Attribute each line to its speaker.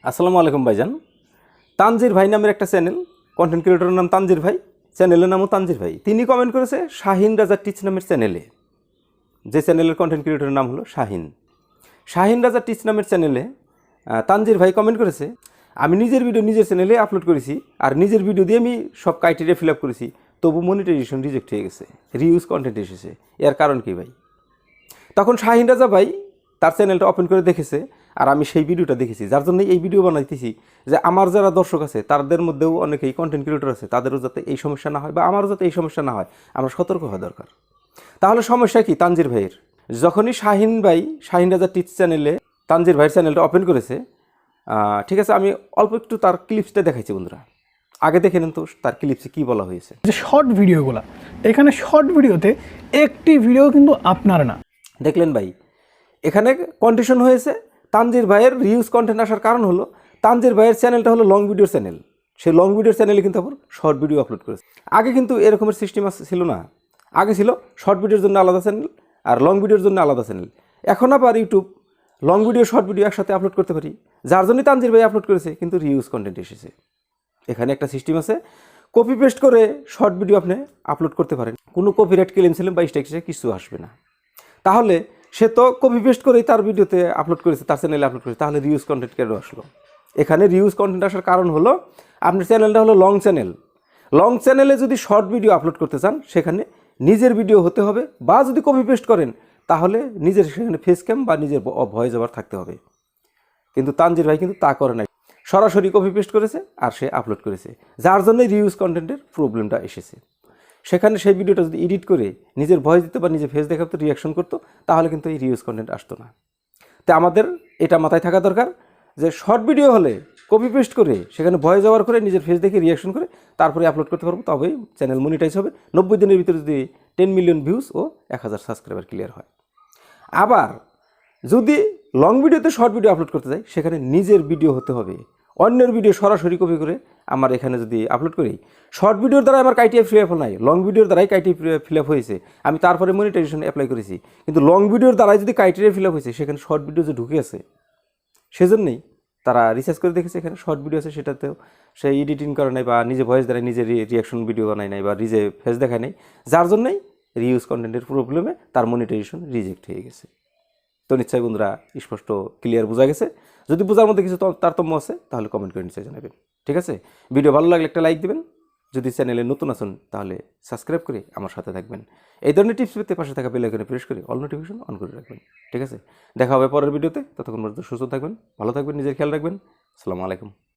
Speaker 1: আসসালামু আলাইকুম ভাইজান। তানজির ভাই নামের একটা চ্যানেল, কন্টেন্ট ক্রিয়েটরের নাম তানজির ভাই, চ্যানেলের নামও তানজির ভাই। তিনি কমেন্ট করেছে শাহিন রাজা টিচ নামের চ্যানেলে, যে চ্যানেলের কন্টেন্ট ক্রিয়েটরের নাম হলো শাহিন। শাহিন রাজা টিচ নামের চ্যানেলে তানজির ভাই কমেন্ট করেছে, আমি নিজের ভিডিও নিজের চ্যানেলে আপলোড করেছি, আর নিজের ভিডিও দিয়ে আমি সব ক্রাইটেরিয়া ফিল আপ করেছি, তবু মনিটাইজেশন রিজেক্ট হয়ে গেছে, রিউজ কন্টেন্ট এসেছে। এর কারণ কি ভাই? তখন শাহিন রাজা ভাই তার চ্যানেলটা ওপেন করে দেখেছে, আর আমি সেই ভিডিওটা দেখেছি, যার জন্য এই ভিডিও বানাইতেছি যে আমার যারা দর্শক আছে তাদের মধ্যেও অনেকেই কন্টেন্ট ক্রিয়েটর আছে, তাদেরও যাতে এই সমস্যা না হয় বা আমারও যাতে এই সমস্যা না হয়, আমরা সতর্ক হওয়া দরকার। তাহলে সমস্যা কি তানজির ভাইয়ের? যখনই শাহিন ভাই শাহিন রাজা টিচ চ্যানেলে তানজির ভাইয়ের চ্যানেলটা ওপেন করেছে, ঠিক আছে, আমি অল্প একটু তার ক্লিপসটা দেখাইছি বন্ধুরা, আগে দেখে নেন তো তার ক্লিপসে কী বলা হয়েছে।
Speaker 2: যে শর্ট ভিডিওগুলো, এখানে শর্ট ভিডিওতে একটি ভিডিও কিন্তু আপনার না।
Speaker 1: দেখলেন ভাই, এখানে কন্ডিশন হয়েছে তানজির ভাইয়ের রিউজ কন্টেন্ট আসার কারণ হলো তানজির ভাইয়ের চ্যানেলটা হলো লং ভিডিওর চ্যানেল, সেই লং ভিডিওর চ্যানেলে কিন্তু আবার শর্ট ভিডিও আপলোড করেছে। আগে কিন্তু এরকমের সিস্টেম ছিল না, আগে ছিল শর্ট ভিডিওর জন্য আলাদা চ্যানেল আর লং ভিডিওর জন্য আলাদা চ্যানেল। এখন আবার YouTube long video short video একসাথে আপলোড করতে পারি, যার জন্যই তানজির ভাই আপলোড করেছে, কিন্তু রিউজ কন্টেন্ট এসেছে। এখানে একটা সিস্টেম আছে, কপি পেস্ট করে শর্ট ভিডিও আপনি আপলোড করতে পারেন, কোনো কপিরাইট ক্লেম ছিলেন বা স্ট্রাইক কিছু আসবে না। তাহলে সে তো কপি পেস্ট করেই তার ভিডিওতে আপলোড করেছে, তার চ্যানেলে আপলোড করেছে, তাহলে রিউজ কন্টেন্ট কেন আসলো? এখানে রিউজ কন্টেন্ট আসার কারণ হলো আপনার চ্যানেলটা হলো লং চ্যানেল, লং চ্যানেলে যদি শর্ট ভিডিও আপলোড করতে চান সেখানে নিজের ভিডিও হতে হবে, বা যদি কপি পেস্ট করেন তাহলে নিজের সেখানে ফেস ক্যাম বা নিজের ভয়েস ওভার থাকতে হবে। কিন্তু তানজির ভাই কিন্তু তা করে নাই, সরাসরি কপি পেস্ট করেছে আর সে আপলোড করেছে, যার জন্যই রিউজ কন্টেন্টের প্রবলেমটা এসেছে। সেখানে সেই ভিডিওটা যদি এডিট করে নিজের ভয়েস দিত বা নিজের ফেস দেখাতো, রিয়াকশন করতো, তাহলে কিন্তু এই রিউজ কন্টেন্ট আসতো না। তাই আমাদের এটা মাথায় থাকা দরকার যে শর্ট ভিডিও হলে কপি পেস্ট করে সেখানে ভয়েস ওভার করে নিজের ফেস দেখে রিয়াকশন করে তারপরে আপলোড করতে পারবো, তবেই চ্যানেল মনিটাইজ হবে। 90 দিনের ভিতরে যদি 10 মিলিয়ন ভিউজ ও 1000 সাবস্ক্রাইবার ক্লিয়ার হয়। আবার যদি লং ভিডিওতে শর্ট ভিডিও আপলোড করতে যাই সেখানে নিজের ভিডিও হতে হবে, অন্যের ভিডিও সরাসরি কপি করে আমার এখানে যদি আপলোড করি, শর্ট ভিডিওর দ্বারা আমার ক্রাইটেরিয়া ফিল আপ নাই, লং ভিডিওর দ্বারাই ক্রাইটেরিয়া ফিল আপ হয়েছে, আমি তারপরে মনিটাইজেশন অ্যাপ্লাই করেছি। কিন্তু লং ভিডিওর দ্বারাই যদি ক্রাইটেরিয়া ফিল আপ হয়েছে সেখানে শর্ট ভিডিও যে ঢুকে আছে, সেজন্যই তারা রিসার্চ করে দেখেছে এখানে শর্ট ভিডিও আছে, সেটাতেও সে এডিটিং করে নাই বা নিজে ভয়েস দ্বারা নিজে রিয়াকশন ভিডিও বানায় নাই বা নিজে ফেস দেখায় নাই, যার জন্যই রিউজ কন্টেন্টের প্রবলেমে তার মনিটাইজেশন রিজেক্ট হয়ে গেছে। তো নিশ্চয়ই বন্ধুরা স্পষ্ট ক্লিয়ার বোঝা গেছে। যদি বোঝার মধ্যে কিছু তারতম্য আছে তাহলে কমেন্ট করে নিশ্চয়ই জানাবেন। ঠিক আছে, ভিডিও ভালো লাগলে একটা লাইক দেবেন, যদি চ্যানেলে নতুন আসুন তাহলে সাবস্ক্রাইব করে আমার সাথে থাকবেন। এই ধরনের টিপস পেতে পাশে থাকা বেল আইকনে প্রেস করে অল নোটিফিকেশন অন করে রাখবেন। ঠিক আছে, দেখা হবে পরের ভিডিওতে, ততক্ষণ পর্যন্ত সুস্থ থাকবেন, ভালো থাকবেন, নিজের খেয়াল রাখবেন। আসসালামু আলাইকুম।